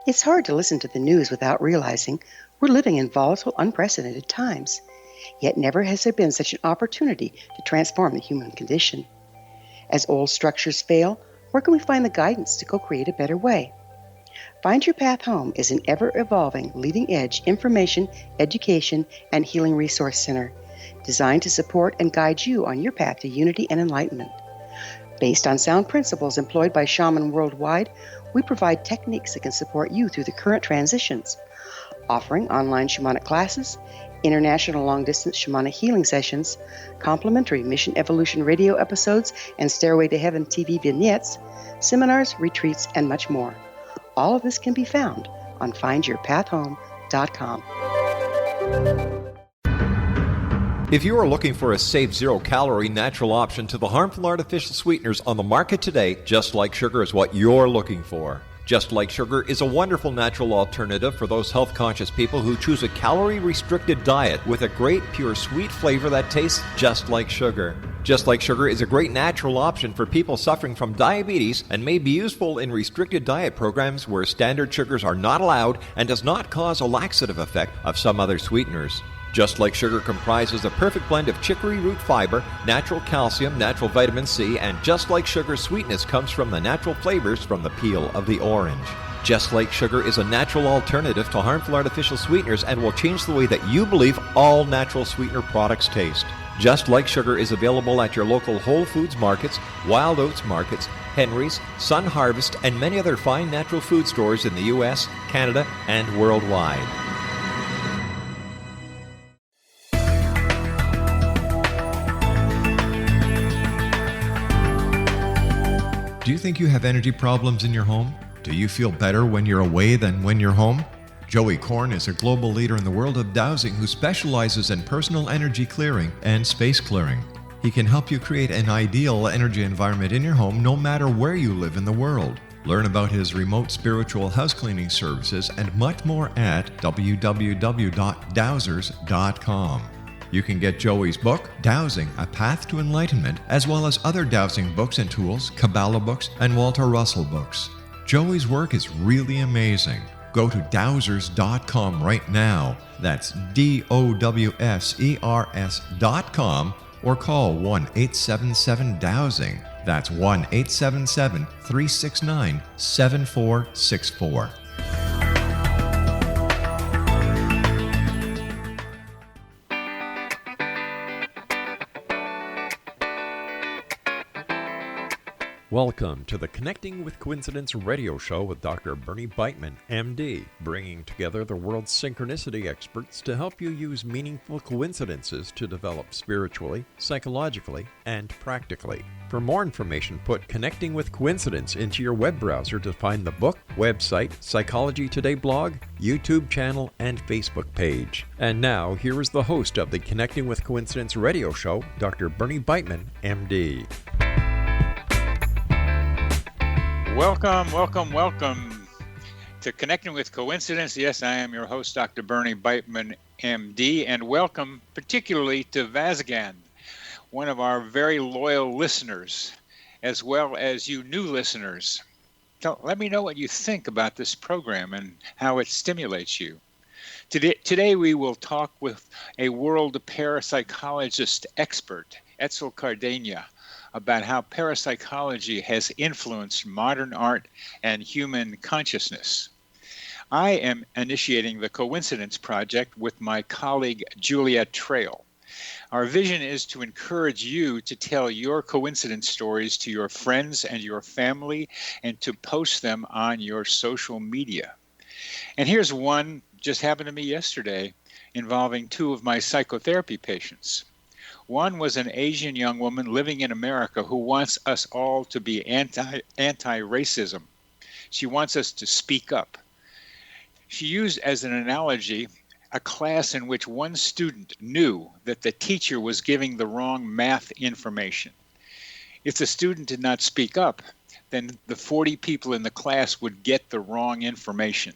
It's hard to listen to the news without realizing we're living in volatile, unprecedented times. Yet never has there been such an opportunity to transform the human condition. As old structures fail, where can we find the guidance to co-create a better way? Find Your Path Home is an ever-evolving, leading-edge information, education, and healing resource center designed to support and guide you on your path to unity and enlightenment. Based on sound principles employed by shamans worldwide, we provide techniques that can support you through the current transitions, offering online shamanic classes, international long-distance shamanic healing sessions, complimentary Mission Evolution radio episodes and Stairway to Heaven TV vignettes, seminars, retreats, and much more. All of this can be found on findyourpathhome.com. If you are looking for a safe, zero-calorie natural option to the harmful artificial sweeteners on the market today, Just Like Sugar is what you're looking for. Just Like Sugar is a wonderful natural alternative for those health-conscious people who choose a calorie-restricted diet with a great, pure, sweet flavor that tastes just like sugar. Just Like Sugar is a great natural option for people suffering from diabetes and may be useful in restricted diet programs where standard sugars are not allowed and does not cause a laxative effect of some other sweeteners. Just Like Sugar comprises a perfect blend of chicory root fiber, natural calcium, natural vitamin C, and Just Like Sugar's sweetness comes from the natural flavors from the peel of the orange. Just Like Sugar is a natural alternative to harmful artificial sweeteners and will change the way that you believe all natural sweetener products taste. Just Like Sugar is available at your local Whole Foods markets, Wild Oats markets, Henry's, Sun Harvest, and many other fine natural food stores in the U.S., Canada, and worldwide. Do you think you have energy problems in your home? Do you feel better when you're away than when you're home? Joey Korn is a global leader in the world of dowsing who specializes in personal energy clearing and space clearing. He can help you create an ideal energy environment in your home no matter where you live in the world. Learn about his remote spiritual house cleaning services and much more at www.dowsers.com. You can get Joey's book, Dowsing, A Path to Enlightenment, as well as other dowsing books and tools, Kabbalah books, and Walter Russell books. Joey's work is really amazing. Go to dowsers.com right now. That's DOWSERS.com or call 1-877-DOWSING. That's 1-877-369-7464. Welcome to the Connecting with Coincidence radio show with Dr. Bernie Beitman, MD, bringing together the world's synchronicity experts to help you use meaningful coincidences to develop spiritually, psychologically, and practically. For more information, put Connecting with Coincidence into your web browser to find the book, website, Psychology Today blog, YouTube channel, and Facebook page. And now, here is the host of the Connecting with Coincidence radio show, Dr. Bernie Beitman, MD. Welcome to Connecting with Coincidence. Yes, I am your host, Dr. Bernie Beitman, MD, and welcome particularly to Vazgan, one of our very loyal listeners, as well as you new listeners. Let me know what you think about this program and how it stimulates you. Today we will talk with a world parapsychologist expert, Etzel Cardeña, about how parapsychology has influenced modern art and human consciousness. I am initiating the Coincidence Project with my colleague Julia Trail. Our vision is to encourage you to tell your coincidence stories to your friends and your family and to post them on your social media. And here's one just happened to me yesterday involving two of my psychotherapy patients. One was an Asian young woman living in America who wants us all to be anti-racism. She wants us to speak up. She used as an analogy a class in which one student knew that the teacher was giving the wrong math information. If the student did not speak up, then the 40 people in the class would get the wrong information,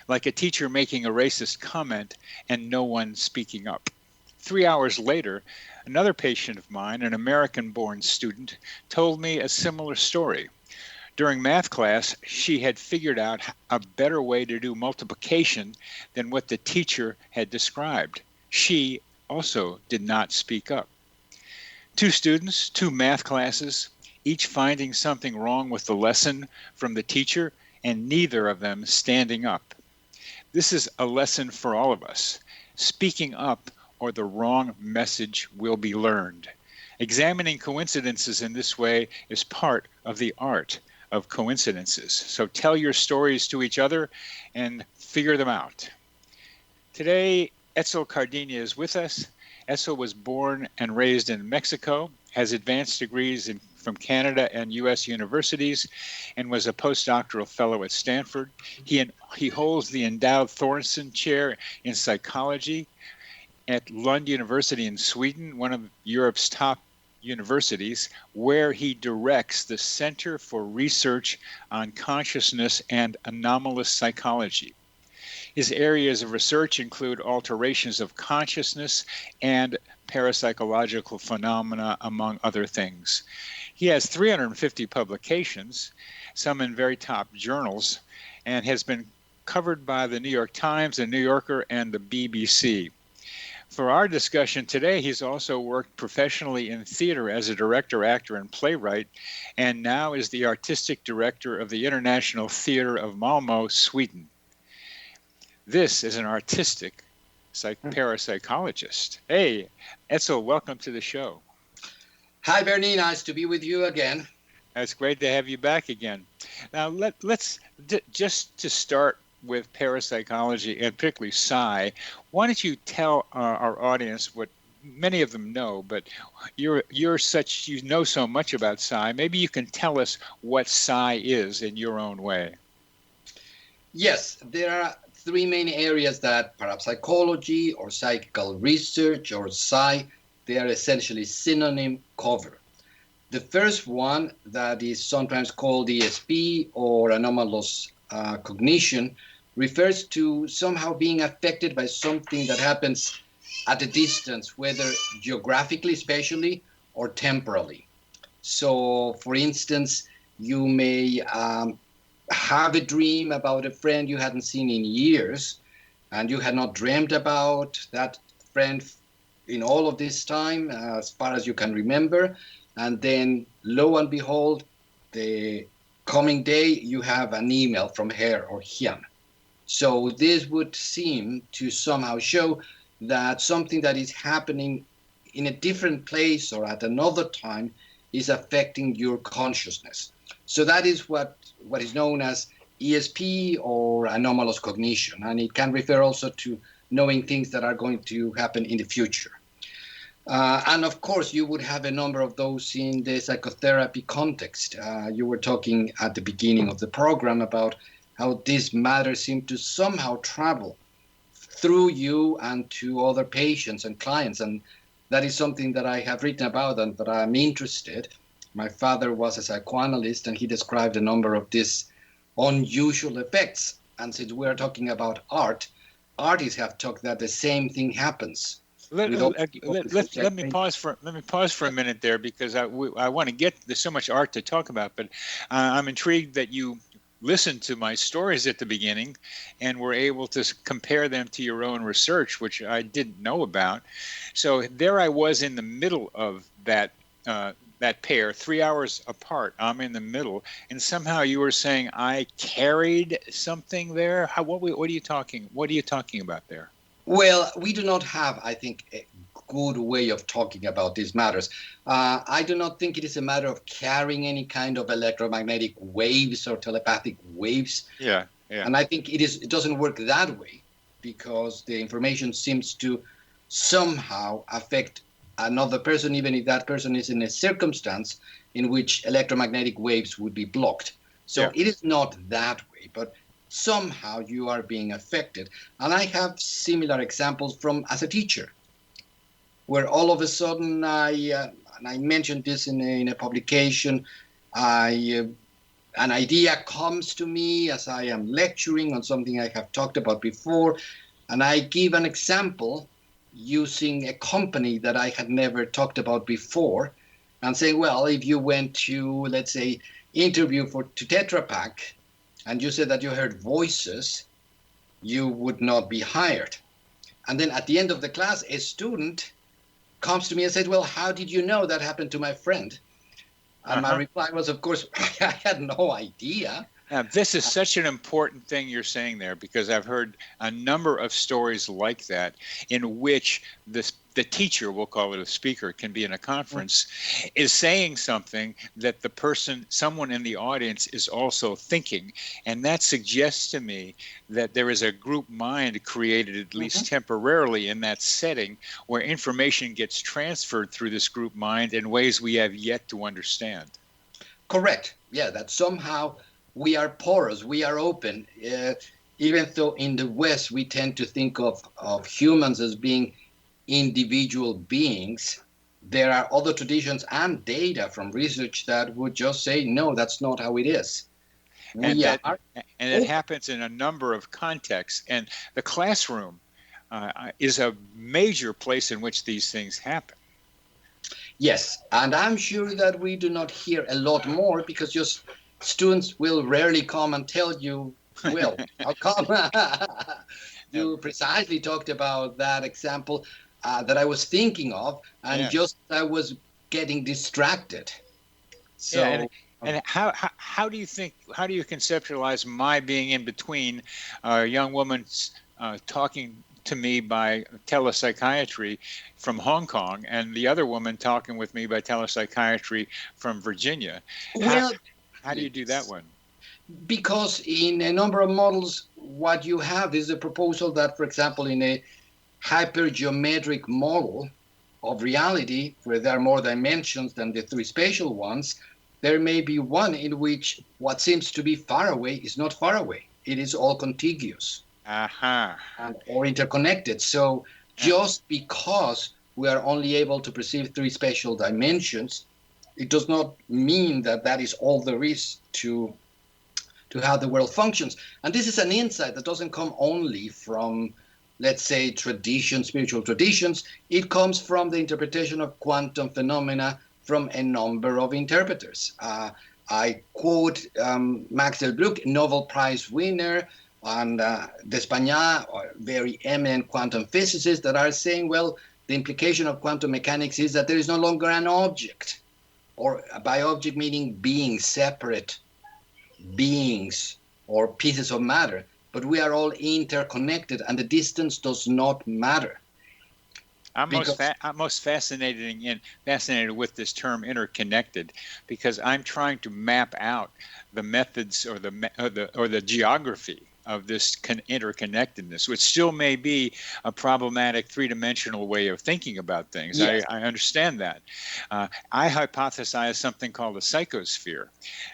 like a teacher making a racist comment and no one speaking up. 3 hours later, another patient of mine, an American-born student, told me a similar story. During math class, she had figured out a better way to do multiplication than what the teacher had described. She also did not speak up. 2 students, 2 math classes, each finding something wrong with the lesson from the teacher, and neither of them standing up. This is a lesson for all of us. Speaking up, or the wrong message will be learned. Examining coincidences in this way is part of the art of coincidences. So tell your stories to each other and figure them out. Today, Etzel Cardeña is with us. Etzel was born and raised in Mexico, has advanced degrees from Canada and U.S. universities, and was a postdoctoral fellow at Stanford. He holds the endowed Thorsen Chair in Psychology at Lund University in Sweden, one of Europe's top universities, where he directs the Center for Research on Consciousness and Anomalous Psychology. His areas of research include alterations of consciousness and parapsychological phenomena, among other things. He has 350 publications, some in very top journals, and has been covered by the New York Times, the New Yorker, and the BBC. For our discussion today, he's also worked professionally in theater as a director, actor, and playwright, and now is the artistic director of the International Theatre of Malmö, Sweden. This is an artistic parapsychologist. Hey, Etzel, welcome to the show. Hi, Bernie. Nice to be with you again. It's great to have you back again. Now, let's just to start with parapsychology and particularly psi, why don't you tell our audience what many of them know, but you know so much about psi. Maybe you can tell us what psi is in your own way. Yes, there are 3 main areas that parapsychology or psychical research or psi, they are essentially synonym cover. The first one, that is sometimes called ESP or anomalous cognition, refers to somehow being affected by something that happens at a distance, whether geographically, spatially, or temporally. So, for instance, you may have a dream about a friend you hadn't seen in years, and you had not dreamt about that friend in all of this time, as far as you can remember, and then lo and behold, the coming day you have an email from her or him. So this would seem to somehow show that something that is happening in a different place or at another time is affecting your consciousness. So that is what is known as ESP or anomalous cognition, and it can refer also to knowing things that are going to happen in the future. And of course, you would have a number of those in the psychotherapy context. You were talking at the beginning of the program about how this matter seemed to somehow travel through you and to other patients and clients. And that is something that I have written about and that I'm interested. My father was a psychoanalyst, and he described a number of these unusual effects. And since we are talking about art, artists have talked that the same thing happens. Let me pause for a minute there, because I want to get, there's so much art to talk about, but I'm intrigued that you listened to my stories at the beginning and were able to compare them to your own research, which I didn't know about. So there I was in the middle of that pair, 3 hours apart. I'm in the middle, and somehow you were saying I carried something there. What are you talking about there? Well, we do not have, I think, a good way of talking about these matters. I do not think it is a matter of carrying any kind of electromagnetic waves or telepathic waves. Yeah. And I think it doesn't work that way, because the information seems to somehow affect another person, even if that person is in a circumstance in which electromagnetic waves would be blocked. So It is not that way, but somehow you are being affected. And I have similar examples from as a teacher, where all of a sudden and I mentioned this in a publication, an idea comes to me as I am lecturing on something I have talked about before, and I give an example using a company that I had never talked about before, and say, well, if you went to, let's say, interview to Tetra Pak and you said that you heard voices, you would not be hired. And then at the end of the class, a student comes to me and said, well, how did you know that happened to my friend? And my reply was, of course, I had no idea. Now, this is such an important thing you're saying there, because I've heard a number of stories like that in which the teacher, we'll call it a speaker, can be in a conference, is saying something that someone in the audience is also thinking. And that suggests to me that there is a group mind created, at least temporarily, in that setting where information gets transferred through this group mind in ways we have yet to understand. Correct. Yeah, that somehow we are porous, we are open. Even though in the West we tend to think of humans as being individual beings, there are other traditions and data from research that would just say, no, that's not how it is. And it happens in a number of contexts. And the classroom is a major place in which these things happen. Yes, and I'm sure that we do not hear a lot more because just students will rarely come and tell you, well, how come? You precisely talked about that example that I was thinking of, and just I was getting distracted. So, and how do you conceptualize my being in between a young woman talking to me by telepsychiatry from Hong Kong and the other woman talking with me by telepsychiatry from Virginia? How do you do that one? Because in a number of models, what you have is a proposal that, for example, in a hypergeometric model of reality, where there are more dimensions than the three spatial ones, there may be one in which what seems to be far away is not far away. It is all contiguous or interconnected. So just because we are only able to perceive three spatial dimensions, it does not mean that that is all there is to how the world functions. And this is an insight that doesn't come only from, let's say, spiritual traditions. It comes from the interpretation of quantum phenomena from a number of interpreters. I quote Max Delbrück, Nobel Prize winner, and D'Espagnat, very eminent quantum physicists, that are saying, well, the implication of quantum mechanics is that there is no longer an object, or by object meaning being, separate beings or pieces of matter, but we are all interconnected and the distance does not matter. I'm most fascinated with this term interconnected, because I'm trying to map out the methods or the geography of this interconnectedness, which still may be a problematic three-dimensional way of thinking about things. Yes. I understand that. I hypothesize something called a psychosphere,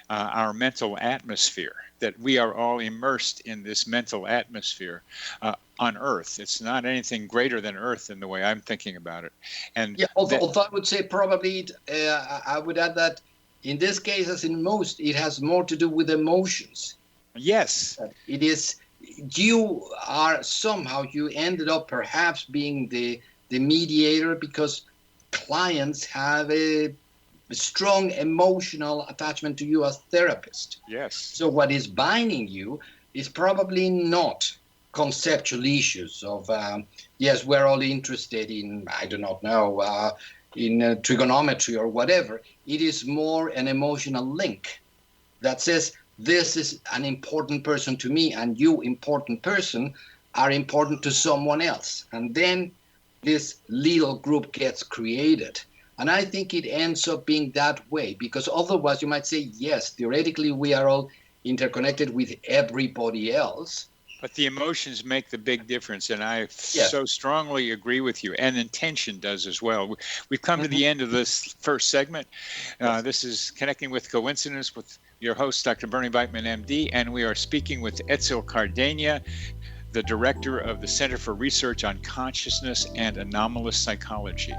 our mental atmosphere, that we are all immersed in this mental atmosphere on Earth. It's not anything greater than Earth in the way I'm thinking about it. And although I would say probably, I would add that in this case, as in most, it has more to do with emotions. Yes. It is, you ended up perhaps being the mediator because clients have a strong emotional attachment to you as therapist. Yes. So what is binding you is probably not conceptual issues of, yes, we're all interested in, I do not know, in trigonometry or whatever. It is more an emotional link that says, this is an important person to me, and you, important person, are important to someone else. And then this little group gets created. And I think it ends up being that way, because otherwise you might say, yes, theoretically we are all interconnected with everybody else. But the emotions make the big difference, and I so strongly agree with you, and intention does as well. We've come to the end of this first segment. This is Connecting with Coincidence with your host, Dr. Bernie Beitman, MD, and we are speaking with Etzel Cardeña, the director of the Center for Research on Consciousness and Anomalous Psychology.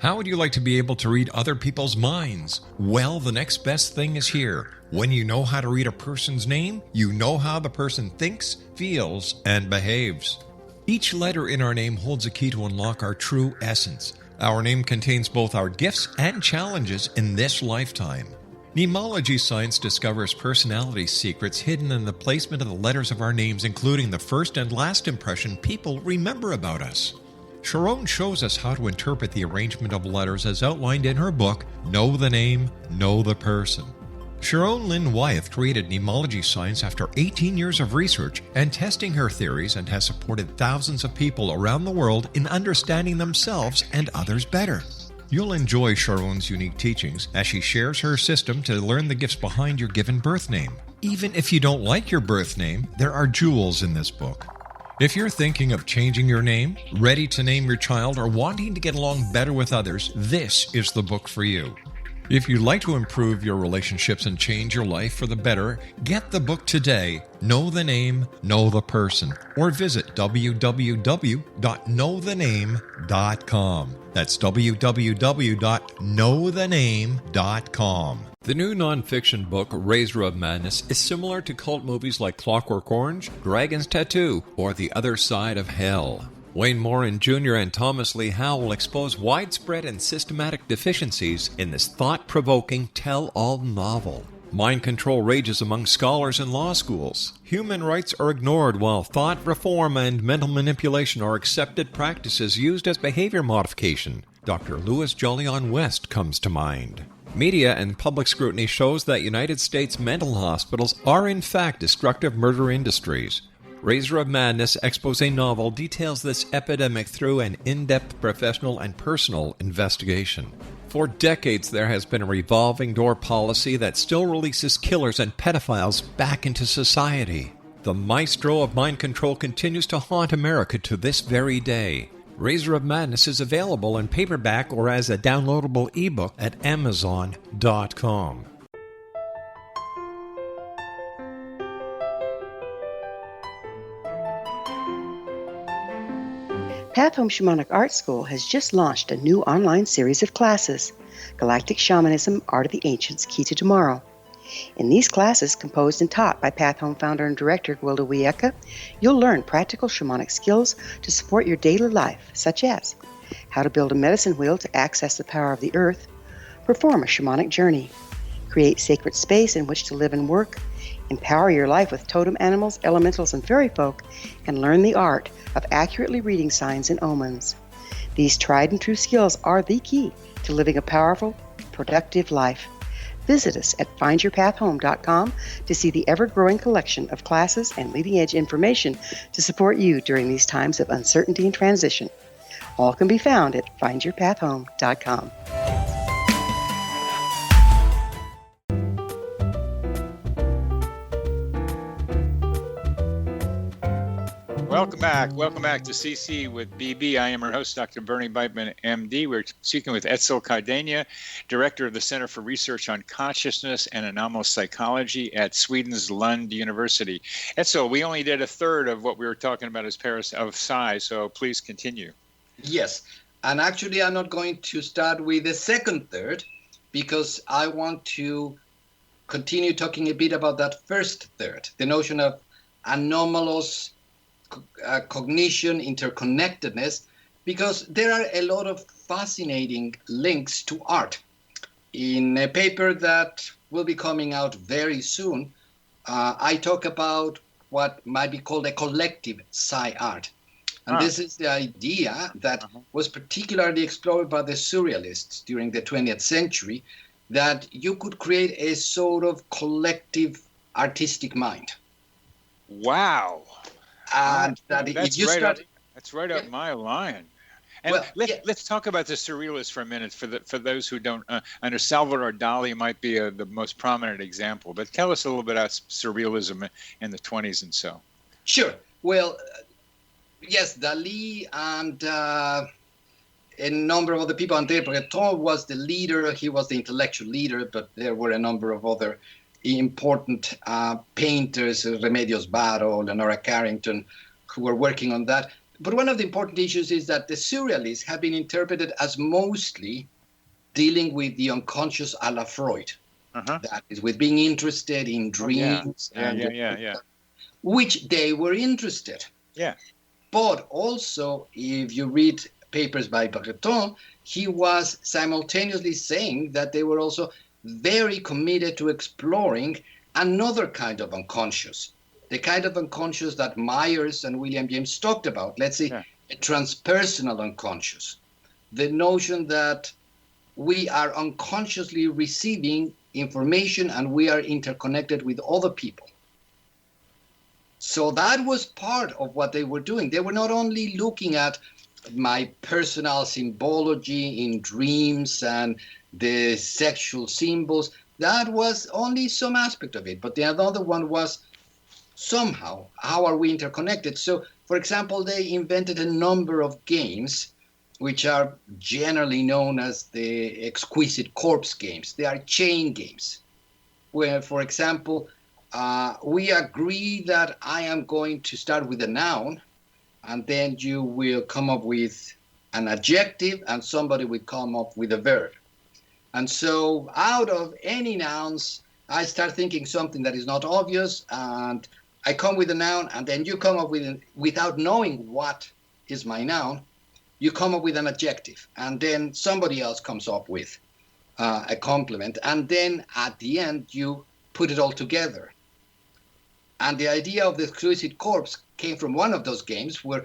How would you like to be able to read other people's minds? Well, the next best thing is here. When you know how to read a person's name, you know how the person thinks, feels, and behaves. Each letter in our name holds a key to unlock our true essence. Our name contains both our gifts and challenges in this lifetime. Mnemology science discovers personality secrets hidden in the placement of the letters of our names, including the first and last impression people remember about us. Sharon shows us how to interpret the arrangement of letters as outlined in her book, Know the Name, Know the Person. Sharon Lynn Wyeth created mnemology science after 18 years of research and testing her theories, and has supported thousands of people around the world in understanding themselves and others better. You'll enjoy Sharon's unique teachings as she shares her system to learn the gifts behind your given birth name. Even if you don't like your birth name, there are jewels in this book. If you're thinking of changing your name, ready to name your child, or wanting to get along better with others, this is the book for you. If you'd like to improve your relationships and change your life for the better, get the book today, Know the Name, Know the Person, or visit www.knowthename.com. That's www.knowthename.com. The new nonfiction book, Razor of Madness, is similar to cult movies like Clockwork Orange, Dragon's Tattoo, or The Other Side of Hell. Wayne Morin Jr. and Thomas Lee Howell will expose widespread and systematic deficiencies in this thought-provoking tell-all novel. Mind control rages among scholars in law schools. Human rights are ignored while thought reform and mental manipulation are accepted practices used as behavior modification. Dr. Louis Jolyon West comes to mind. Media and public scrutiny shows that United States mental hospitals are in fact destructive murder industries. Razor of Madness expose novel details this epidemic through an in-depth professional and personal investigation. For decades, there has been a revolving door policy that still releases killers and pedophiles back into society. The maestro of mind control continues to haunt America to this very day. Razor of Madness is available in paperback or as a downloadable ebook at Amazon.com. Path Home Shamanic Art School has just launched a new online series of classes, Galactic Shamanism, Art of the Ancients, Key to Tomorrow. In these classes, composed and taught by Path Home founder and director Gwilda Wiyaka, you'll learn practical shamanic skills to support your daily life, such as how to build a medicine wheel to access the power of the earth, perform a shamanic journey, create sacred space in which to live and work, empower your life with totem animals, elementals, and fairy folk, and learn the art of accurately reading signs and omens. These tried and true skills are the key to living a powerful, productive life. Visit us at findyourpathhome.com to see the ever-growing collection of classes and leading-edge information to support you during these times of uncertainty and transition. All can be found at findyourpathhome.com. Welcome back to CC with BB. I am your host, Dr. Bernie Beitman, MD. We're speaking with Etzel Cardeña, Director of the Center for Research on Consciousness and Anomalous Psychology at Sweden's Lund University. Etzel, we only did a third of what we were talking about as of psi, so please continue. Yes, and actually I'm not going to start with the second third because I want to continue talking a bit about that first third, the notion of anomalous cognition, interconnectedness, because there are a lot of fascinating links to art. In a paper that will be coming out very soon, I talk about what might be called a collective psi art. And this is the idea that was particularly explored by the surrealists during the 20th century, that you could create a sort of collective artistic mind. Wow. And that's right up my line. And let's talk about the surrealists for a minute. For those who don't, I know Salvador Dali might be the most prominent example, but tell us a little bit about surrealism in the 20s and so. Sure. Well, yes, Dali and a number of other people. André Breton was the leader. He was the intellectual leader, but there were a number of other important painters, Remedios Varo, Leonora Carrington, who were working on that. but one of the important issues is that the surrealists have been interpreted as mostly dealing with the unconscious a la Freud. That is, with being interested in dreams. Which they were interested. Yeah. But also, if you read papers by Breton, he was simultaneously saying that they were also very committed to exploring another kind of unconscious, the kind of unconscious that Myers and William James talked about, let's say a transpersonal unconscious, the notion that we are unconsciously receiving information and we are interconnected with other people. So that was part of what they were doing. They were not only looking at my personal symbology in dreams and the sexual symbols. That was only some aspect of it. But the other one was somehow, how are we interconnected? So, for example, they invented a number of games which are generally known as the exquisite corpse games. They are chain games where, for example, we agree that I am going to start with a noun, and then you will come up with an adjective, and somebody will come up with a verb. And so out of any nouns, I start thinking something that is not obvious, and I come with a noun, and then you come up with, without knowing what is my noun, you come up with an adjective, and then somebody else comes up with a complement, and then at the end, you put it all together. And the idea of the exquisite corpse came from one of those games where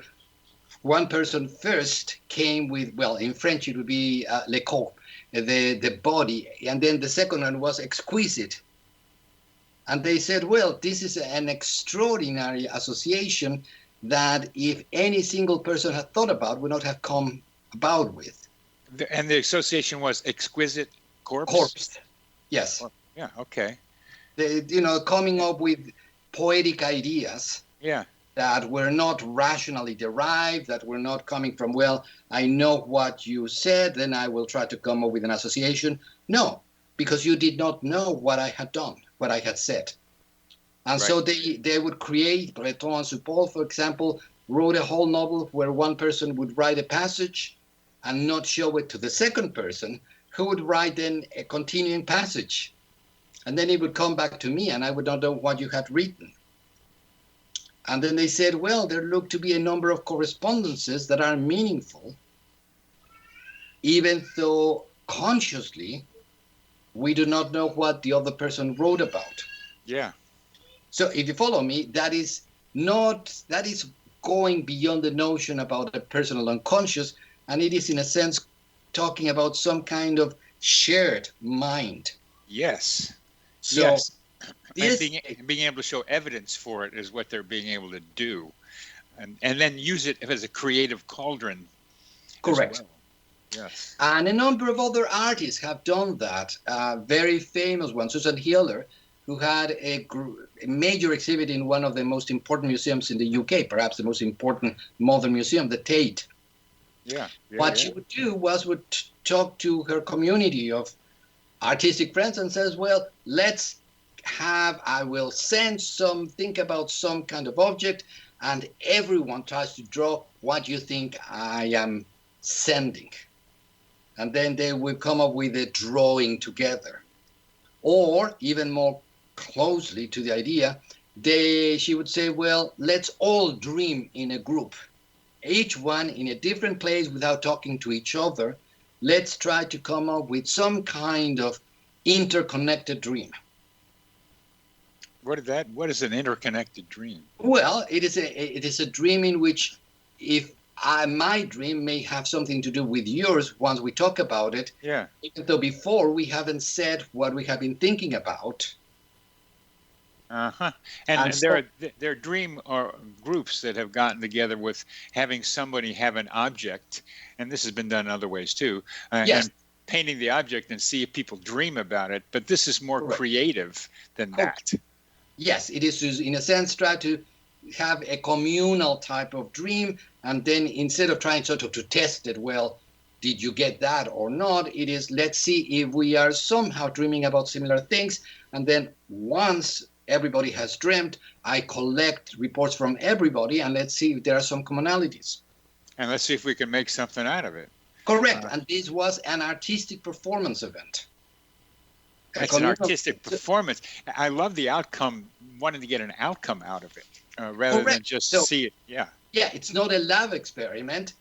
one person first came with, well, in French it would be le corps, the body, and then the second one was exquisite. And they said, well, this is an extraordinary association that if any single person had thought about, would not have come about with. And the association was exquisite corpse? Corpse, yes. Yeah, okay. Coming up with poetic ideas that were not rationally derived, that were not coming from, well, I know what you said, then I will try to come up with an association. No, because you did not know what I had done, what I had said. And so they would create, Breton and Supol, for example, wrote a whole novel where one person would write a passage and not show it to the second person, who would write then a continuing passage. And then it would come back to me, and I would not know what you had written. And then they said, well, there look to be a number of correspondences that are meaningful, even though consciously we do not know what the other person wrote about. Yeah. So if you follow me, that is going beyond the notion about a personal unconscious, and it is in a sense talking about some kind of shared mind. Yes. So yes. And being able to show evidence for it is what they're being able to do. And then use it as a creative cauldron. Correct. Well. Yes. And a number of other artists have done that. Very famous one, Susan Hiller, who had a major exhibit in one of the most important museums in the UK, perhaps the most important modern museum, the Tate. Yeah. What she would do was would talk to her community of artistic friends and says, well, I will think about some kind of object, and everyone tries to draw what you think I am sending. And then they will come up with a drawing together. Or even more closely to the idea, she would say, well, let's all dream in a group, each one in a different place without talking to each other. Let's try to come up with some kind of interconnected dream. What is an interconnected dream? Well, it is a dream in which, if my dream may have something to do with yours once we talk about it, even though before we haven't said what we have been thinking about. And there are dream or groups that have gotten together with having somebody have an object, and this has been done in other ways too. And painting the object and see if people dream about it. But this is more creative than that. Yes, it is to, in a sense, try to have a communal type of dream, and then instead of trying sort of to test it, well, did you get that or not? It is, let's see if we are somehow dreaming about similar things, and then once everybody has dreamt, I collect reports from everybody, and let's see if there are some commonalities. And let's see if we can make something out of it. Correct. And this was an artistic performance event. It's an artistic performance. I love the outcome, wanting to get an outcome out of it rather than just see it. Yeah. Yeah, it's not a lab experiment.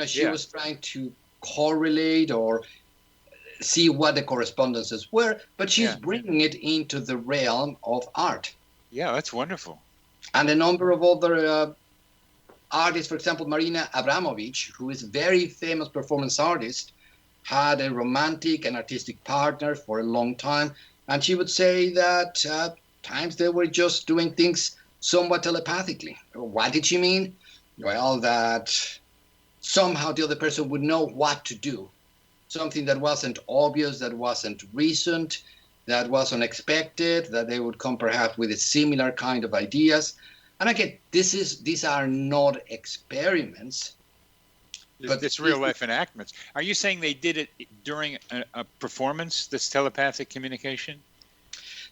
She was trying to correlate or see what the correspondences were, but she's bringing it into the realm of art. Yeah, that's wonderful. And a number of other artists, for example, Marina Abramovic, who is a very famous performance artist, had a romantic and artistic partner for a long time. And she would say that times they were just doing things somewhat telepathically. What did she mean? Well, that somehow the other person would know what to do. Something that wasn't obvious, that wasn't recent, that was unexpected, that they would come perhaps with a similar kind of ideas. And again, these are not experiments. But it's real life enactments. Are you saying they did it during a performance, this telepathic communication?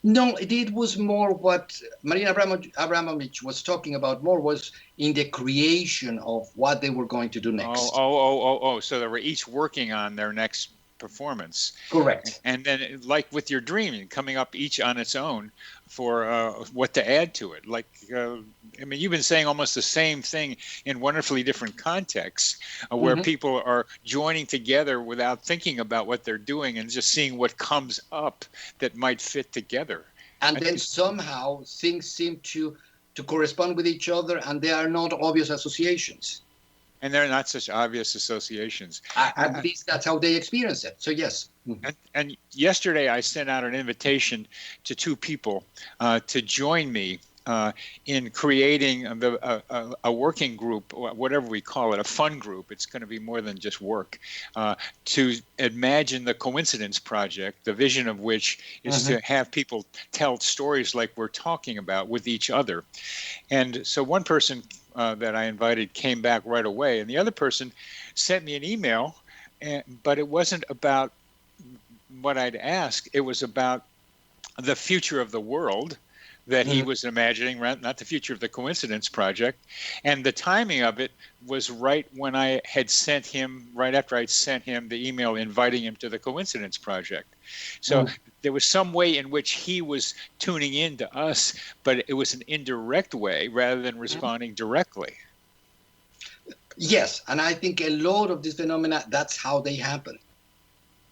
No, it was more what Marina Abramovic was talking about more was in the creation of what they were going to do next. So they were each working on their next performance. Correct. And then like with your dreaming, coming up each on its own for what to add to it. Like, you've been saying almost the same thing in wonderfully different contexts where people are joining together without thinking about what they're doing and just seeing what comes up that might fit together. And then somehow things seem to correspond with each other, and they are not obvious associations. And they're not such obvious associations. At least that's how they experience it. So, yes. And yesterday I sent out an invitation to two people to join me in creating a working group, whatever we call it, a fun group. It's going to be more than just work, to imagine the Coincidence Project, the vision of which is to have people tell stories like we're talking about with each other. And so one person that I invited came back right away, and the other person sent me an email, but it wasn't about what I'd asked. It was about the future of the world that he was imagining, not the future of the Coincidence Project. And the timing of it was right when I had sent him, right after I'd sent him the email inviting him to the Coincidence Project. So there was some way in which he was tuning in to us, but it was an indirect way rather than responding directly. Yes, and I think a lot of these phenomena, that's how they happen.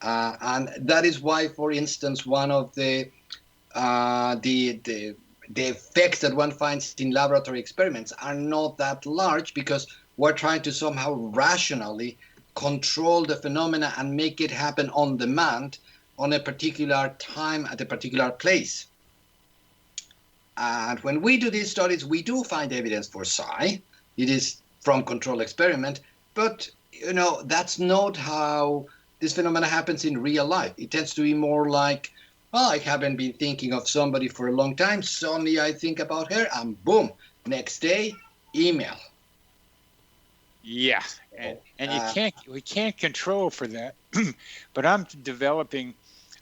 And that is why, for instance, one of the effects that one finds in laboratory experiments are not that large, because we're trying to somehow rationally control the phenomena and make it happen on demand on a particular time at a particular place. And when we do these studies, we do find evidence for psi. It is from control experiment, but that's not how this phenomena happens in real life. It tends to be more like, I haven't been thinking of somebody for a long time. Suddenly I think about her, and boom, next day, email. Yeah, and we can't control for that. But I'm developing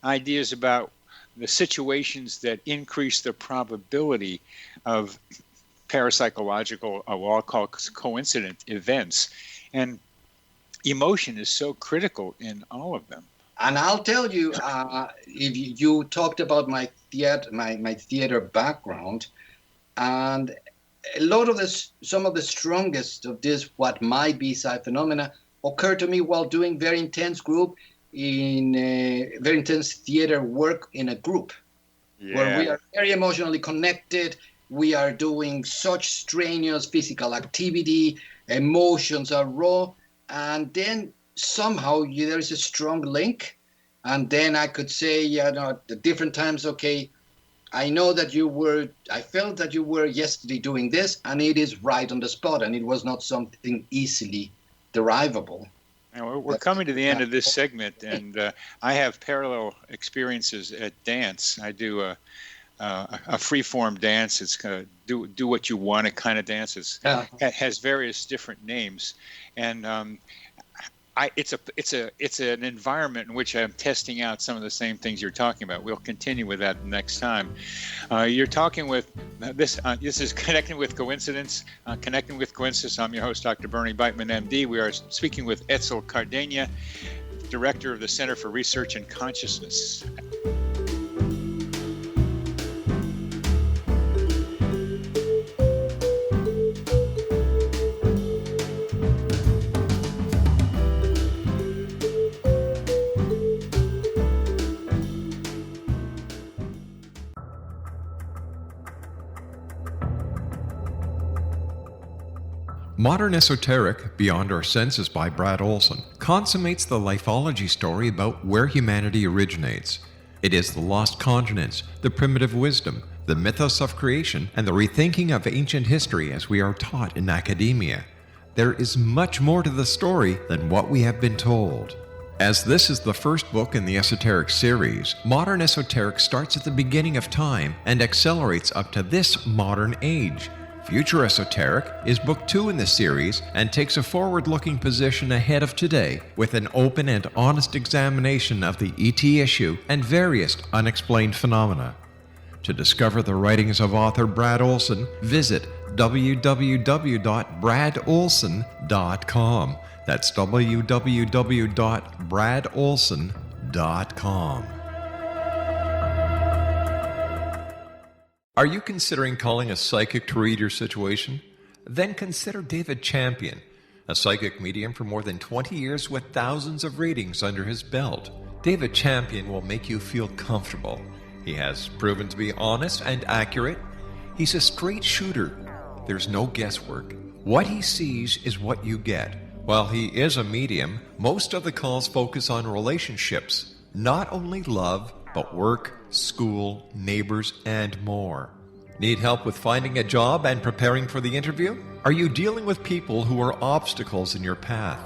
ideas about the situations that increase the probability of parapsychological, what I'll call coincident events, and emotion is so critical in all of them. And I'll tell you, if you talked about my theater background, and a lot of some of the strongest of this, what might be psi phenomena, occurred to me while doing very intense theater work in a group, where we are very emotionally connected. We are doing such strenuous physical activity, emotions are raw, and then somehow there is a strong link. And then I could say, at different times, okay, I felt that you were yesterday doing this, and it is right on the spot, and it was not something easily derivable. Now, we're coming to the end of this segment, and I have parallel experiences at dance. I do a free-form dance. It's kind of do what you want kind of dance. It has various different names, and it's an environment in which I'm testing out some of the same things you're talking about. We'll continue with that next time. You're talking with this is Connecting with Coincidence. Connecting with Coincidence. I'm your host, Dr. Bernie Beitman, MD. We are speaking with Etzel Cardeña, Director of the Center for Research in Consciousness. Modern Esoteric, Beyond Our Senses by Brad Olson, consummates the lifology story about where humanity originates. It is the lost continents, the primitive wisdom, the mythos of creation, and the rethinking of ancient history as we are taught in academia. There is much more to the story than what we have been told. As this is the first book in the Esoteric series, Modern Esoteric starts at the beginning of time and accelerates up to this modern age. Future Esoteric is book 2 in the series and takes a forward-looking position ahead of today with an open and honest examination of the ET issue and various unexplained phenomena. To discover the writings of author Brad Olson, visit www.bradolson.com. That's www.bradolson.com. Are you considering calling a psychic to read your situation? Then consider David Champion, a psychic medium for more than 20 years with thousands of readings under his belt. David Champion will make you feel comfortable. He has proven to be honest and accurate. He's a straight shooter. There's no guesswork. What he sees is what you get. While he is a medium, most of the calls focus on relationships, not only love, but work, school, neighbors, and more. Need help with finding a job and preparing for the interview? Are you dealing with people who are obstacles in your path?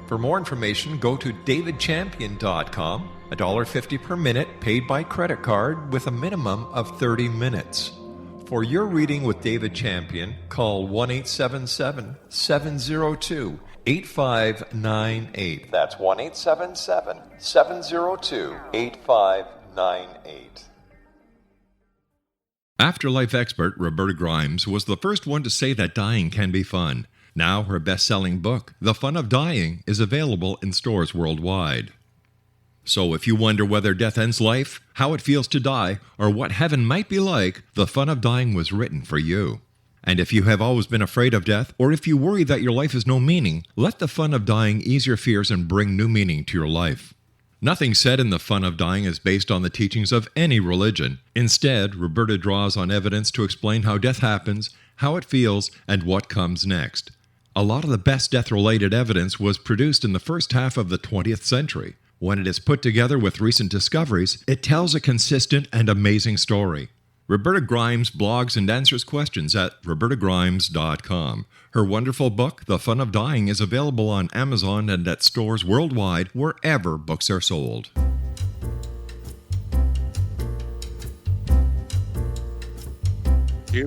For more information, go to davidchampion.com, $1.50 per minute paid by credit card with a minimum of 30 minutes. For your reading with David Champion, call 1-877-702-8598. That's 1-877-702-8598. Afterlife expert Roberta Grimes was the first one to say that dying can be fun. Now her best-selling book, The Fun of Dying, is available in stores worldwide. So if you wonder whether death ends life, how it feels to die, or what heaven might be like, The Fun of Dying was written for you. And if you have always been afraid of death, or if you worry that your life has no meaning, let The Fun of Dying ease your fears and bring new meaning to your life. Nothing said in The Fun of Dying is based on the teachings of any religion. Instead, Roberta draws on evidence to explain how death happens, how it feels, and what comes next. A lot of the best death-related evidence was produced in the first half of the 20th century. When it is put together with recent discoveries, it tells a consistent and amazing story. Roberta Grimes blogs and answers questions at robertagrimes.com. Her wonderful book, The Fun of Dying, is available on Amazon and at stores worldwide wherever books are sold. Hey,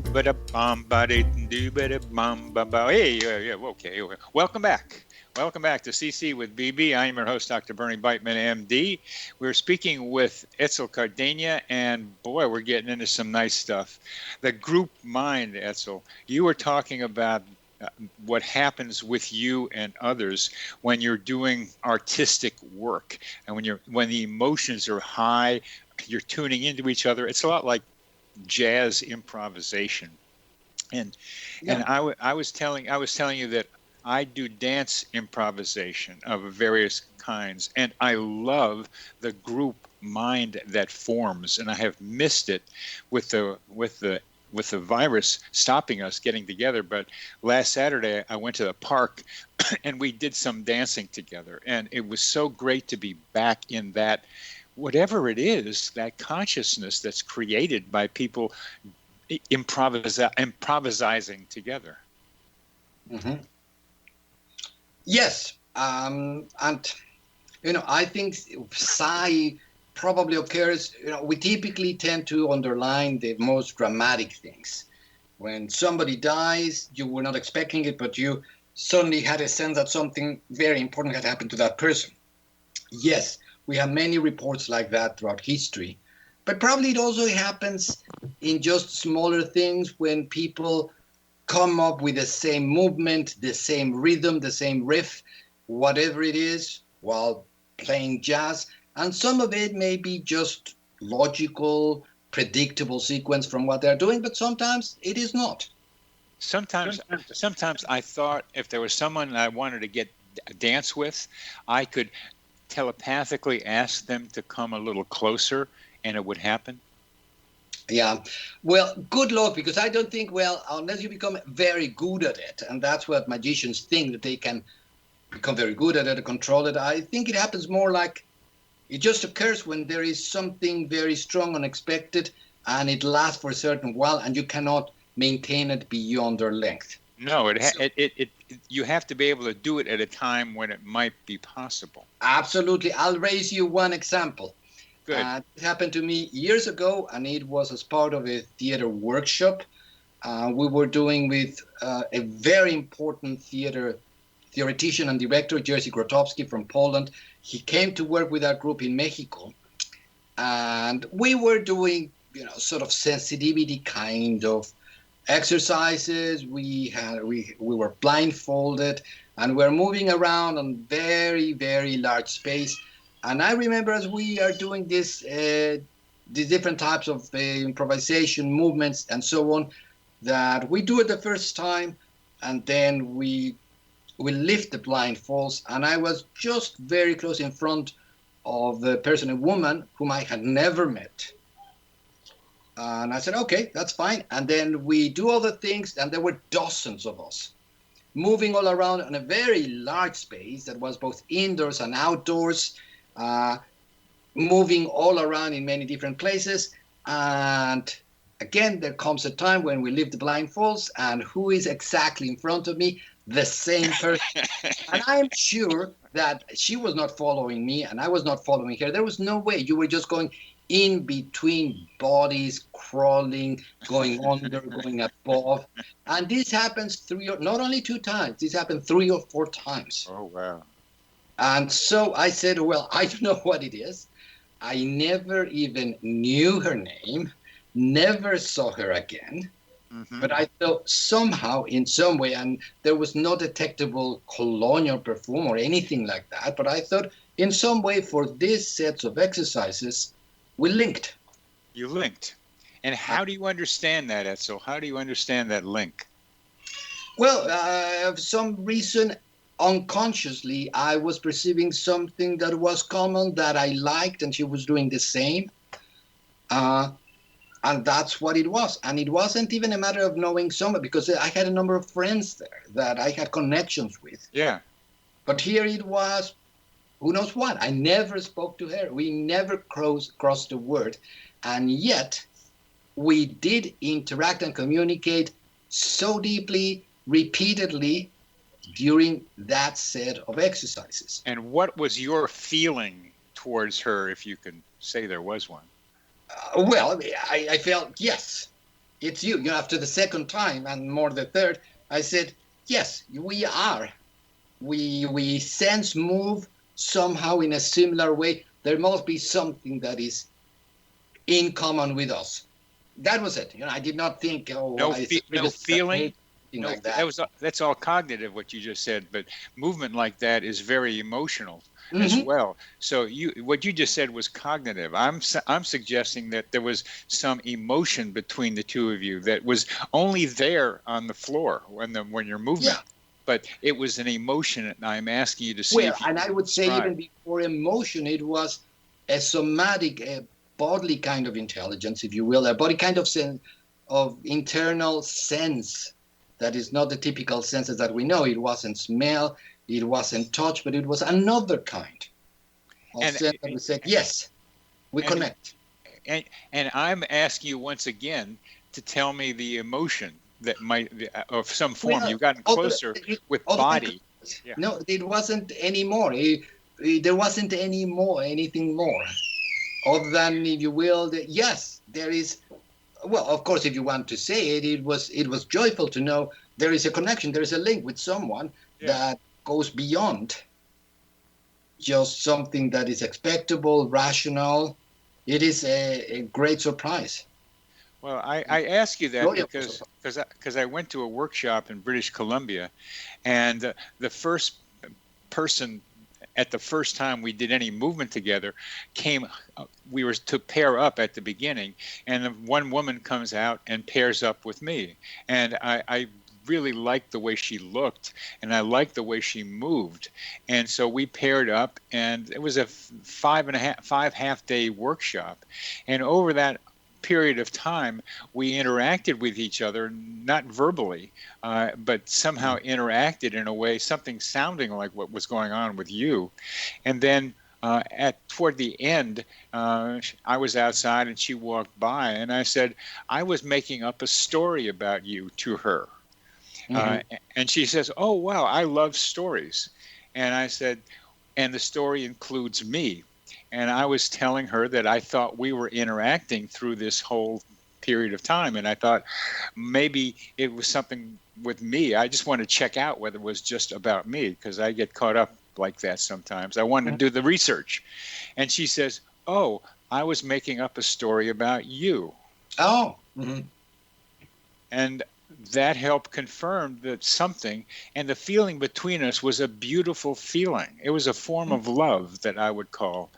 okay. Welcome back. Welcome back to CC with BB. I am your host, Dr. Bernie Beitman, MD. We're speaking with Etzel Cardeña, and boy, we're getting into some nice stuff. The group mind, Etzel. You were talking about what happens with you and others when you're doing artistic work, and when the emotions are high, you're tuning into each other. It's a lot like jazz improvisation. And I was telling you that I do dance improvisation of various kinds, and I love the group mind that forms, and I have missed it with the virus stopping us getting together. But last Saturday I went to the park and we did some dancing together, and it was so great to be back in that, whatever it is, that consciousness that's created by people improvising together. Mm-hmm. Yes, and I think psi probably occurs. We typically tend to underline the most dramatic things. When somebody dies, you were not expecting it, but you suddenly had a sense that something very important had happened to that person. Yes, we have many reports like that throughout history, but probably it also happens in just smaller things when people come up with the same movement, the same rhythm, the same riff, whatever it is, while playing jazz. And some of it may be just logical, predictable sequence from what they're doing, but sometimes it is not. Sometimes I thought if there was someone I wanted to dance with, I could telepathically ask them to come a little closer, and it would happen. Yeah, well, good luck, because I don't think, well, unless you become very good at it, and that's what magicians think, that they can become very good at it and control it. I think it happens more like it just occurs when there is something very strong, unexpected, and it lasts for a certain while, and you cannot maintain it beyond their length. No, you have to be able to do it at a time when it might be possible. Absolutely. I'll raise you one example. Good. It happened to me years ago, and it was as part of a theater workshop we were doing with a very important theoretician and director, Jerzy Grotowski from Poland. He came to work with our group in Mexico, and we were doing, sort of sensitivity kind of exercises. We were blindfolded, and we're moving around on very, very large space. And I remember as we are doing these different types of improvisation movements and so on, that we do it the first time, and then we lift the blindfolds, and I was just very close in front of the person, a woman whom I had never met. And I said, okay, that's fine. And then we do all the things, and there were dozens of us moving all around in a very large space that was both indoors and outdoors, moving all around in many different places. And again, there comes a time when we lift the blindfolds, and who is exactly in front of me? The same person. And I'm sure that she was not following me, and I was not following her. There was no way. You were just going in between bodies, crawling, going under, going above. And this happens not only 2 times, this happened 3 or 4 times. Oh, wow. And so I said, well, I don't know what it is. I never even knew her name, never saw her again. Mm-hmm. But I thought somehow, in some way, and there was no detectable colonial perfume or anything like that, but I thought in some way for these sets of exercises, we linked. You linked. And how do you understand that, Etzel? How do you understand that link? Well, for some reason, unconsciously, I was perceiving something that was common that I liked, and she was doing the same. And that's what it was. And it wasn't even a matter of knowing someone, because I had a number of friends there that I had connections with. Yeah. But here it was, who knows what? I never spoke to her. We never crossed a word. And yet, we did interact and communicate so deeply, repeatedly, during that set of exercises. And what was your feeling towards her, if you can say there was one? Well, I felt, yes, it's you. After the second time and more the third, I said, yes, we are. We sense, move somehow in a similar way. There must be something that is in common with us. That was it. I did not think, no feeling. No, like that. That's all cognitive, what you just said, but movement like that is very emotional as well. So what you just said was cognitive. I'm suggesting that there was some emotion between the two of you that was only there on the floor when you're moving. Yeah. But it was an emotion, and I'm asking you to see. Well, and I would say even before emotion, it was a somatic, a bodily kind of intelligence, if you will, a body kind of sense of internal sense. That is not the typical senses that we know. It wasn't smell, it wasn't touch, but it was another kind of sense that we said, yes, we connect. And I'm asking you once again to tell me the emotion that might, of some form, you've gotten closer with body. Yeah. No, it wasn't anymore. There wasn't anything more. Other than, if you will, yes, there is. Well, of course, if you want to say it, it was joyful to know there is a connection, there is a link with someone, that goes beyond just something that is expectable, rational. It is a great surprise. Well, I ask you that Enjoyable because I went to a workshop in British Columbia, and the first person at the first time we did any movement together came. We were to pair up at the beginning, and one woman comes out and pairs up with me, and I really liked the way she looked, and I liked the way she moved, and so we paired up, and it was a 5 half-day workshop, and over that period of time we interacted with each other, not verbally, but somehow interacted in a way, something sounding like what was going on with you. And then toward the end, I was outside and she walked by, and I said I was making up a story about you to her. And she says, "Oh wow, I love stories." And I said, "And the story includes me." And I was telling her that I thought we were interacting through this whole period of time. And I thought maybe it was something with me. I just wanted to check out whether it was just about me, because I get caught up like that sometimes. I wanted to do the research. And she says, "Oh, I was making up a story about you." Oh. And that helped confirm that something, and the feeling between us was a beautiful feeling. It was a form of love that I would call.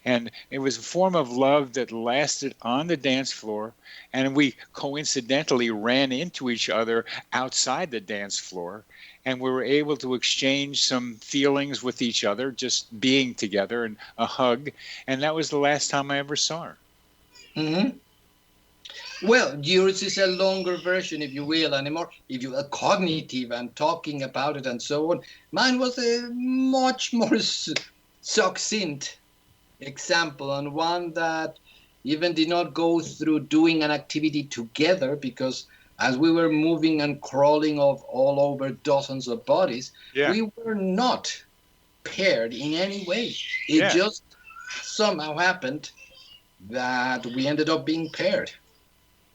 And it was a form of love that lasted on the dance floor. And we coincidentally ran into each other outside the dance floor. And we were able to exchange some feelings with each other, just being together, and a hug. And that was the last time I ever saw her. Well, yours is a longer version, if you will, and if you are cognitive and talking about it and so on. Mine was a much more succinct example, and one that even did not go through doing an activity together, because as we were moving and crawling all over dozens of bodies, we were not paired in any way. It just somehow happened that we ended up being paired.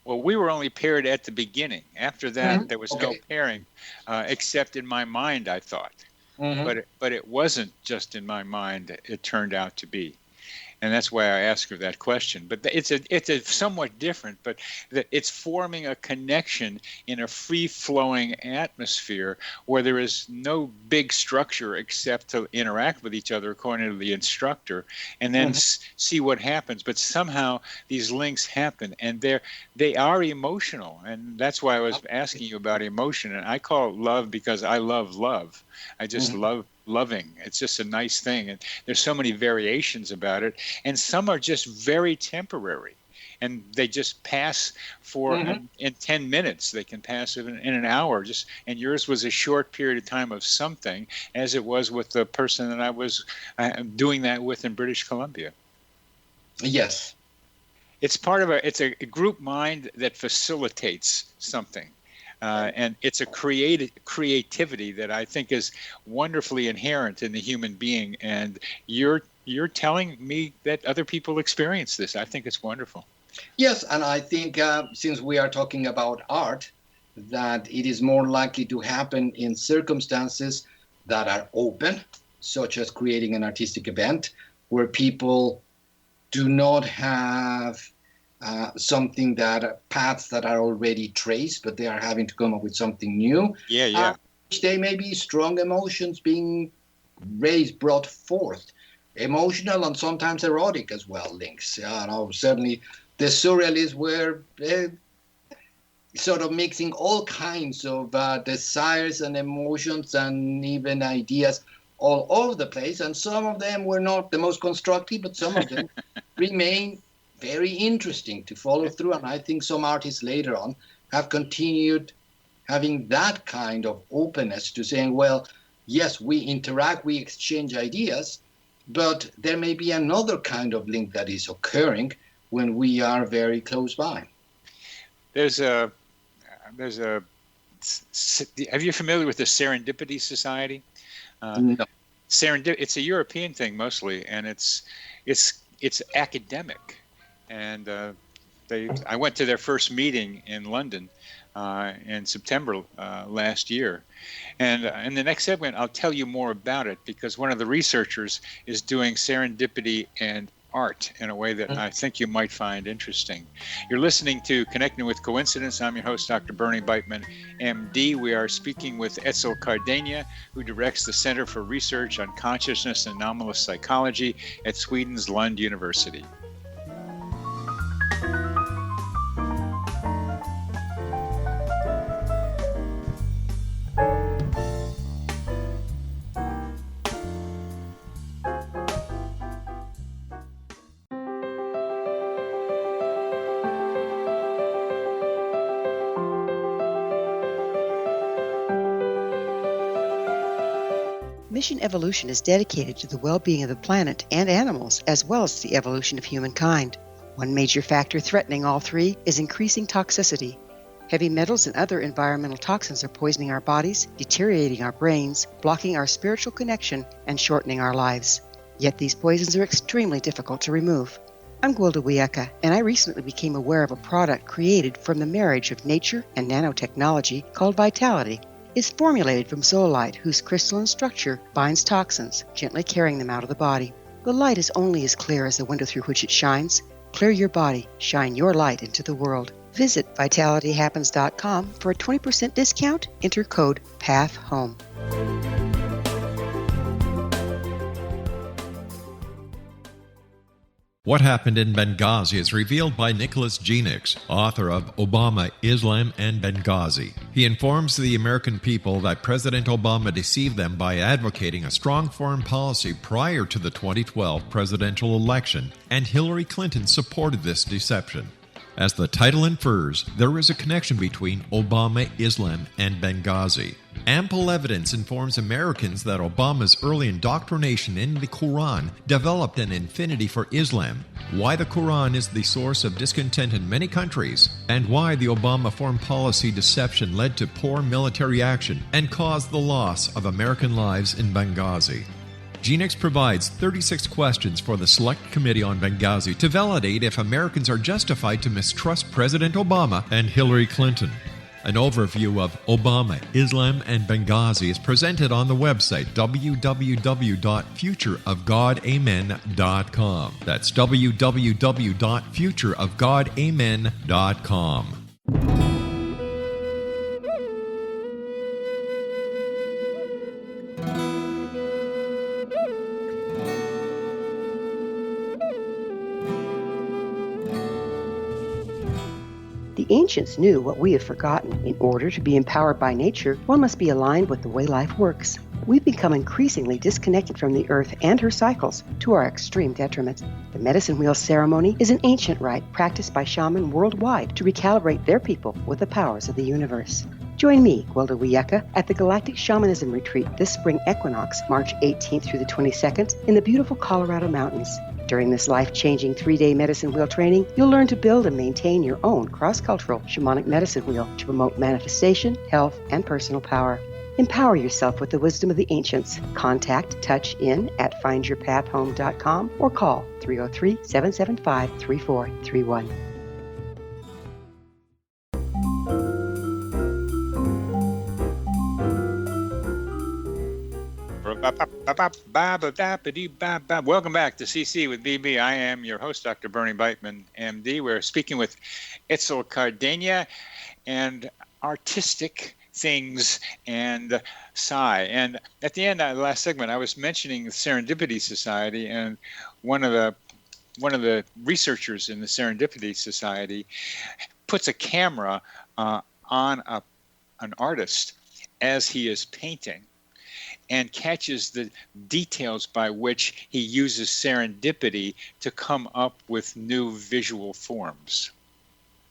Well, we were only paired at the beginning. After that, there was no pairing, except in my mind, I thought. But it wasn't just in my mind. It turned out to be. And that's why I asked her that question. But it's a somewhat different, but it's forming a connection in a free-flowing atmosphere where there is no big structure except to interact with each other according to the instructor, and then see what happens. But somehow these links happen, and they are emotional. And that's why I was asking you about emotion. And I call it love because I love love. I just love loving. It's just a nice thing. And there's so many variations about it. And some are just very temporary. And they just pass for in 10 minutes. They can pass in an hour. And yours was a short period of time of something, as it was with the person that I was doing that with in British Columbia. Yes. It's it's a group mind that facilitates something. And it's a creativity that I think is wonderfully inherent in the human being. And you're telling me that other people experience this. I think it's wonderful. Yes, and I think since we are talking about art, that it is more likely to happen in circumstances that are open, such as creating an artistic event, where people do not have something paths that are already traced, but they are having to come up with something new. There may be strong emotions being brought forth, emotional and sometimes erotic as well links. Certainly the surrealists were sort of mixing all kinds of desires and emotions and even ideas all over the place, and some of them were not the most constructive, but some of them remain very interesting to follow through. And I think some artists later on have continued having that kind of openness to saying, well, yes, we interact, we exchange ideas, but there may be another kind of link that is occurring when we are very close by. Are you familiar with the Serendipity Society? No. It's a European thing mostly, and it's academic. And I went to their first meeting in London in September last year. And in the next segment, I'll tell you more about it, because one of the researchers is doing serendipity and art in a way that I think you might find interesting. You're listening to Connecting with Coincidence. I'm your host, Dr. Bernie Beitman, MD. We are speaking with Etzel Cardeña, who directs the Center for Research on Consciousness and Anomalous Psychology at Sweden's Lund University. Mission Evolution is dedicated to the well-being of the planet and animals, as well as the evolution of humankind. One major factor threatening all three is increasing toxicity. Heavy metals and other environmental toxins are poisoning our bodies, deteriorating our brains, blocking our spiritual connection, and shortening our lives. Yet these poisons are extremely difficult to remove. I'm Gwilda Wiyaka, and I recently became aware of a product created from the marriage of nature and nanotechnology called Vitality. It's formulated from zoolite, whose crystalline structure binds toxins, gently carrying them out of the body. The light is only as clear as the window through which it shines. Clear your body, shine your light into the world. Visit vitalityhappens.com for a 20% discount. Enter code PATHHOME. What happened in Benghazi is revealed by Nicholas Genix, author of Obama, Islam, and Benghazi. He informs the American people that President Obama deceived them by advocating a strong foreign policy prior to the 2012 presidential election, and Hillary Clinton supported this deception. As the title infers, there is a connection between Obama, Islam, and Benghazi. Ample evidence informs Americans that Obama's early indoctrination in the Quran developed an affinity for Islam, why the Quran is the source of discontent in many countries, and why the Obama foreign policy deception led to poor military action and caused the loss of American lives in Benghazi. Genix provides 36 questions for the Select Committee on Benghazi to validate if Americans are justified to mistrust President Obama and Hillary Clinton. An overview of Obama, Islam, and Benghazi is presented on the website www.futureofgodamen.com. That's www.futureofgodamen.com. The ancients knew what we have forgotten. In order to be empowered by nature, one must be aligned with the way life works. We've become increasingly disconnected from the earth and her cycles, to our extreme detriment. The medicine wheel ceremony is an ancient rite practiced by shamans worldwide to recalibrate their people with the powers of the universe. Join me, Gwilda Wiyaka, at the Galactic Shamanism Retreat this spring equinox, March 18th through the 22nd, in the beautiful Colorado Mountains. During this life-changing 3-day medicine wheel training, you'll learn to build and maintain your own cross-cultural shamanic medicine wheel to promote manifestation, health, and personal power. Empower yourself with the wisdom of the ancients. Contact touchin@findyourpathhome.com or call 303-775-3431. Welcome back to CC with BB. I am your host, Dr. Bernie Beitman, MD. We're speaking with Etzel Cardeña and artistic things and psi. And at the end of the last segment, I was mentioning the Serendipity Society, and one of the researchers in the Serendipity Society puts a camera on an artist as he is painting, and catches the details by which he uses serendipity to come up with new visual forms.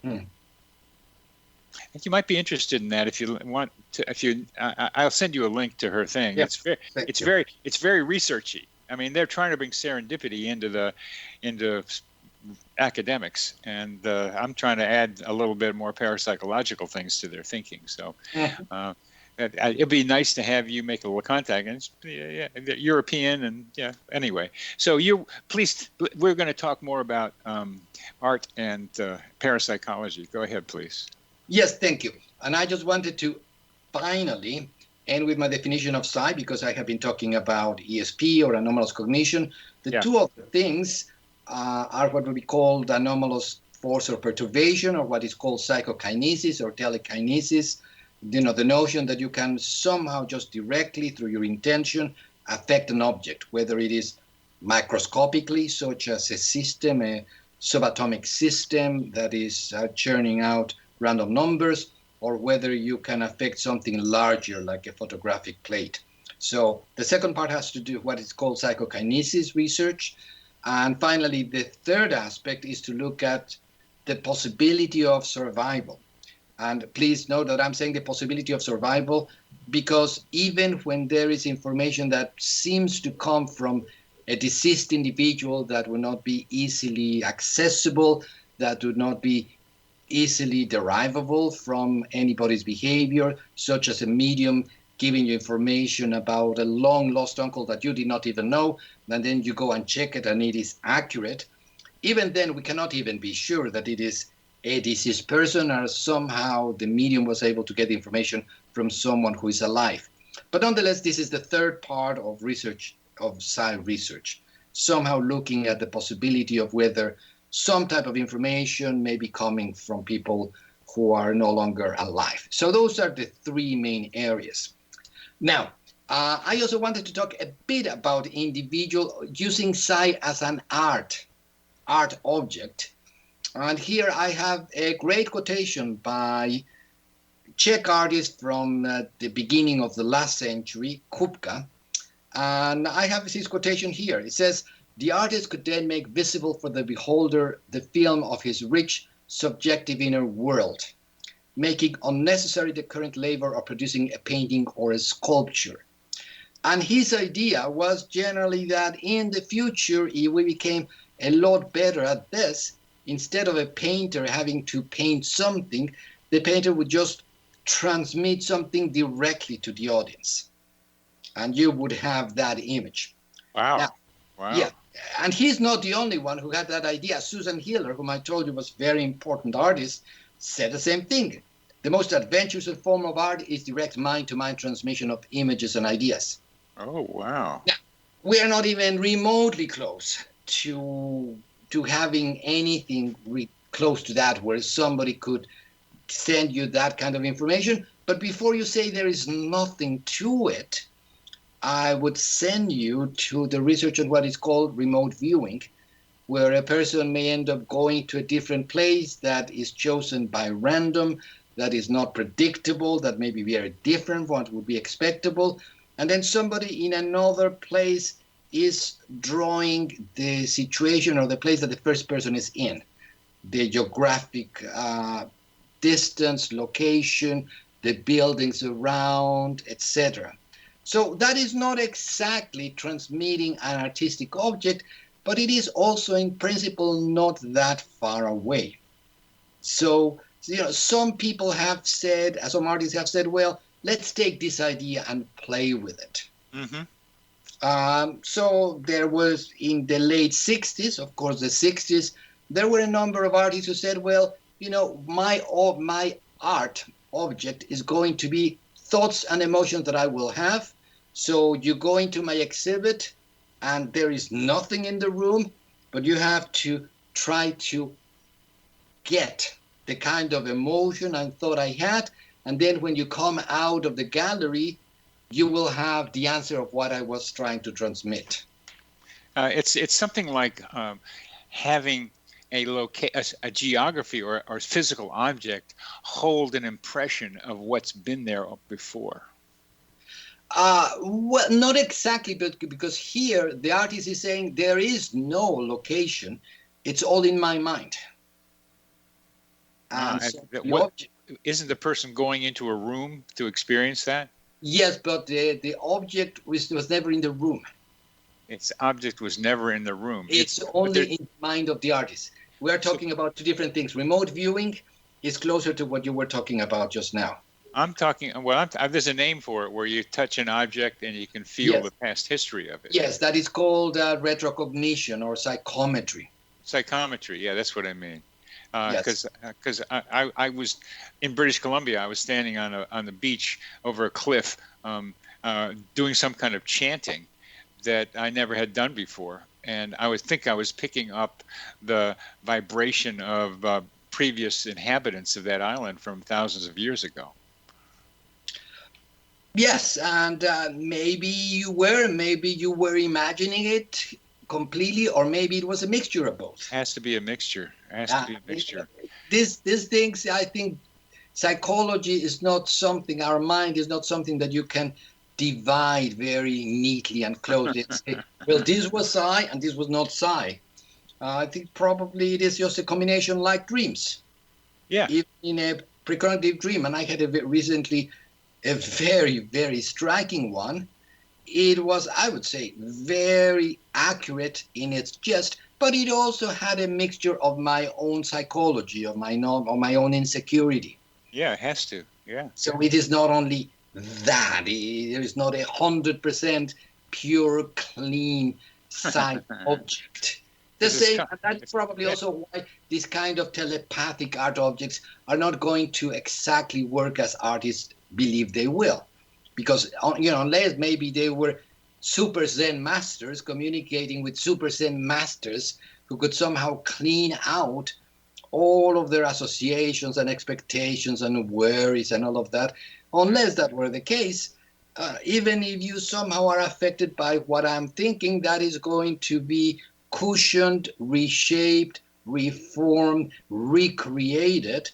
I think you might be interested in that if you want to. I'll send you a link to her thing. Yeah, it's very researchy. I mean, they're trying to bring serendipity into academics, and I'm trying to add a little bit more parapsychological things to their thinking. So. It'd be nice to have you make a little contact. And it's European and anyway. So we're going to talk more about art and parapsychology. Go ahead, please. Yes, thank you. And I just wanted to finally end with my definition of psi, because I have been talking about ESP or anomalous cognition. The two other things are what would be called anomalous force or perturbation, or what is called psychokinesis or telekinesis. The notion that you can somehow just directly through your intention affect an object, whether it is microscopically, such as a system, a subatomic system that is churning out random numbers, or whether you can affect something larger like a photographic plate. So the second part has to do with what is called psychokinesis research. And finally, the third aspect is to look at the possibility of survival. And please note that I'm saying the possibility of survival because even when there is information that seems to come from a deceased individual that would not be easily accessible, that would not be easily derivable from anybody's behavior, such as a medium giving you information about a long lost uncle that you did not even know, and then you go and check it and it is accurate. Even then, we cannot even be sure that it is a deceased person or somehow the medium was able to get information from someone who is alive. But nonetheless, this is the third part of research, of psi research, somehow looking at the possibility of whether some type of information may be coming from people who are no longer alive. So those are the three main areas. Now, I also wanted to talk a bit about individual using psi as an art object. And here I have a great quotation by Czech artist from the beginning of the last century, Kupka. And I have this quotation here. It says, "The artist could then make visible for the beholder the film of his rich, subjective inner world, making unnecessary the current labor of producing a painting or a sculpture." And his idea was generally that in the future, if we became a lot better at this, instead of a painter having to paint something, the painter would just transmit something directly to the audience. And you would have that image. Wow. Now, wow. Yeah. And he's not the only one who had that idea. Susan Hiller, whom I told you was a very important artist, said the same thing. The most adventurous form of art is direct mind-to-mind transmission of images and ideas. Oh, wow. Now, we are not even remotely close to having anything close to that, where somebody could send you that kind of information. But before you say there is nothing to it, I would send you to the research on what is called remote viewing, where a person may end up going to a different place that is chosen by random, that is not predictable, that may be very different from what would be expectable. And then somebody in another place is drawing the situation or the place that the first person is in, the geographic distance, location, the buildings around, etc. So that is not exactly transmitting an artistic object, but it is also in principle not that far away. So, some people have said, some artists have said, well, let's take this idea and play with it. Mm-hmm. So there was in the late 60s, of course, the 60s, there were a number of artists who said, well, my art object is going to be thoughts and emotions that I will have. So you go into my exhibit and there is nothing in the room, but you have to try to get the kind of emotion and thought I had. And then when you come out of the gallery, you will have the answer of what I was trying to transmit. It's something like having a geography or physical object hold an impression of what's been there before. Well, not exactly, but because here the artist is saying there is no location; it's all in my mind. Isn't the person going into a room to experience that? Yes, but the object was never in the room. Its object was never in the room. It's only in the mind of the artist. We are talking about two different things. Remote viewing is closer to what you were talking about just now. I'm talking, well, there's a name for it where you touch an object and you can feel Yes. the past history of it. Yes, that is called retrocognition or psychometry. Psychometry, yeah, that's what I mean. Yes. Because I was in British Columbia. I was standing on the beach over a cliff, doing some kind of chanting that I never had done before, and I was picking up the vibration of previous inhabitants of that island from thousands of years ago. Yes, and maybe you were imagining it completely, or maybe it was a mixture of both. Has to be a mixture. These things, I think, psychology is not something. Our mind is not something that you can divide very neatly and closely. And say, well, this was psi and this was not psi. I think probably it is just a combination like dreams. Yeah. Even in a precognitive dream, and I had recently a very, very striking one. It was, I would say, very accurate in its gist, but it also had a mixture of my own psychology, of my own insecurity. Yeah, it has to. Yeah. So it is not only that; there is not 100% pure, clean side object. The same, and that's probably also why these kind of telepathic art objects are not going to exactly work as artists believe they will. Because, unless maybe they were super Zen masters communicating with super Zen masters who could somehow clean out all of their associations and expectations and worries and all of that. Unless that were the case, even if you somehow are affected by what I'm thinking, that is going to be cushioned, reshaped, reformed, recreated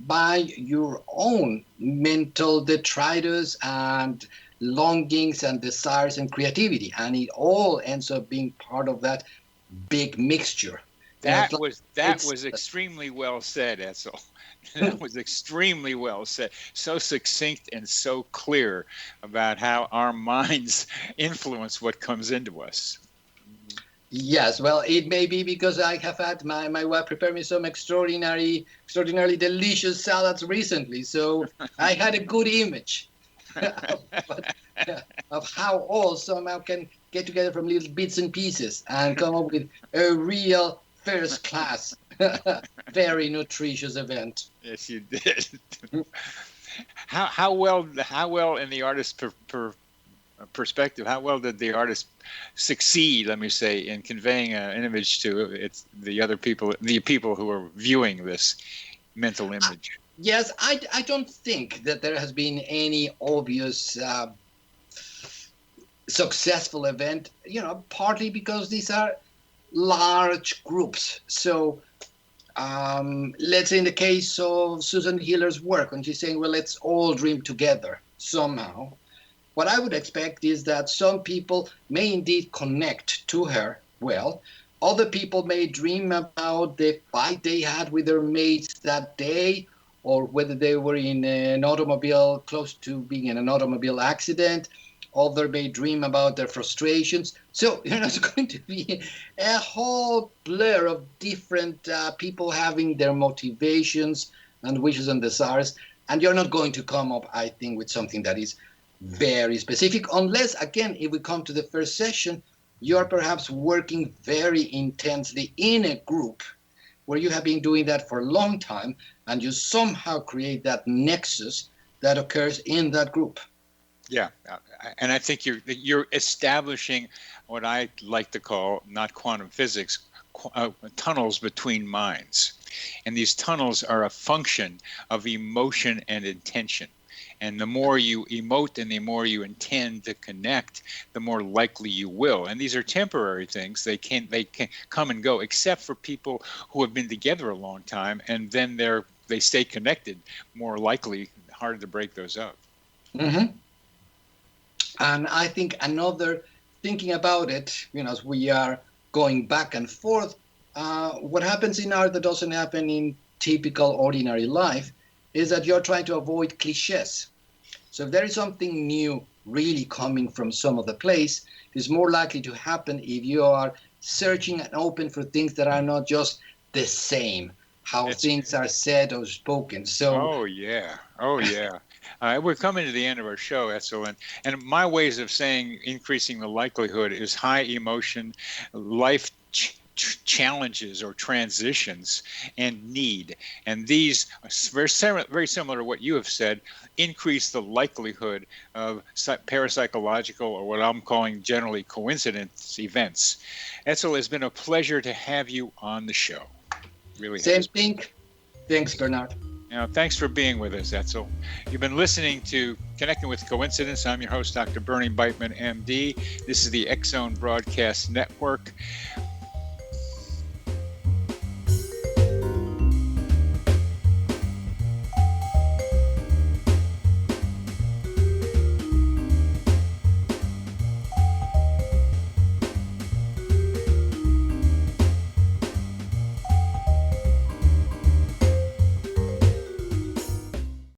by your own mental detritus and longings and desires and creativity, and it all ends up being part of that big mixture. That was extremely well said, Etzel. That was extremely well said. So succinct and so clear about how our minds influence what comes into us. Yes, well, it may be because I have had my wife prepare me some extraordinarily delicious salads recently, so I had a good image of how all somehow can get together from little bits and pieces and come up with a real first class, very nutritious event. Yes, you did. How well in the artist's perspective, how well did the artist succeed, let me say, in conveying an image to the people who are viewing this mental image? Yes, I don't think that there has been any obvious successful event, partly because these are large groups. So let's say in the case of Susan Hiller's work, when she's saying, well, let's all dream together somehow. What I would expect is that some people may indeed connect to her well. Other people may dream about the fight they had with their mates that day, or whether they were in an automobile, close to being in an automobile accident. Others may dream about their frustrations. So it's going to be a whole blur of different people having their motivations and wishes and desires. And you're not going to come up, I think, with something that is very specific, unless, again, if we come to the first session, you're perhaps working very intensely in a group where you have been doing that for a long time, and you somehow create that nexus that occurs in that group. Yeah, and I think you're establishing what I like to call, not quantum physics, tunnels between minds. And these tunnels are a function of emotion and intention. And the more you emote and the more you intend to connect, the more likely you will. And these are temporary things. They can come and go, except for people who have been together a long time, and then they stay connected. More likely, harder to break those up. Mm-hmm. And I think another thinking about it, as we are going back and forth, what happens in art that doesn't happen in typical ordinary life is that you're trying to avoid cliches. So if there is something new really coming from some other place, it's more likely to happen if you are searching and open for things that are not just the same, how things are said or spoken. So Oh yeah. We're coming to the end of our show, Etzel, and my ways of saying increasing the likelihood is high emotion, life challenges or transitions, and need. And these are very similar to what you have said, increase the likelihood of parapsychological, or what I'm calling generally coincidence events. Etzel, it's been a pleasure to have you on the show. Really. Same thing. Thanks, Bernard. Now, thanks for being with us, Etzel. You've been listening to Connecting with Coincidence. I'm your host, Dr. Bernie Beitman, MD. This is the X Zone Broadcast Network.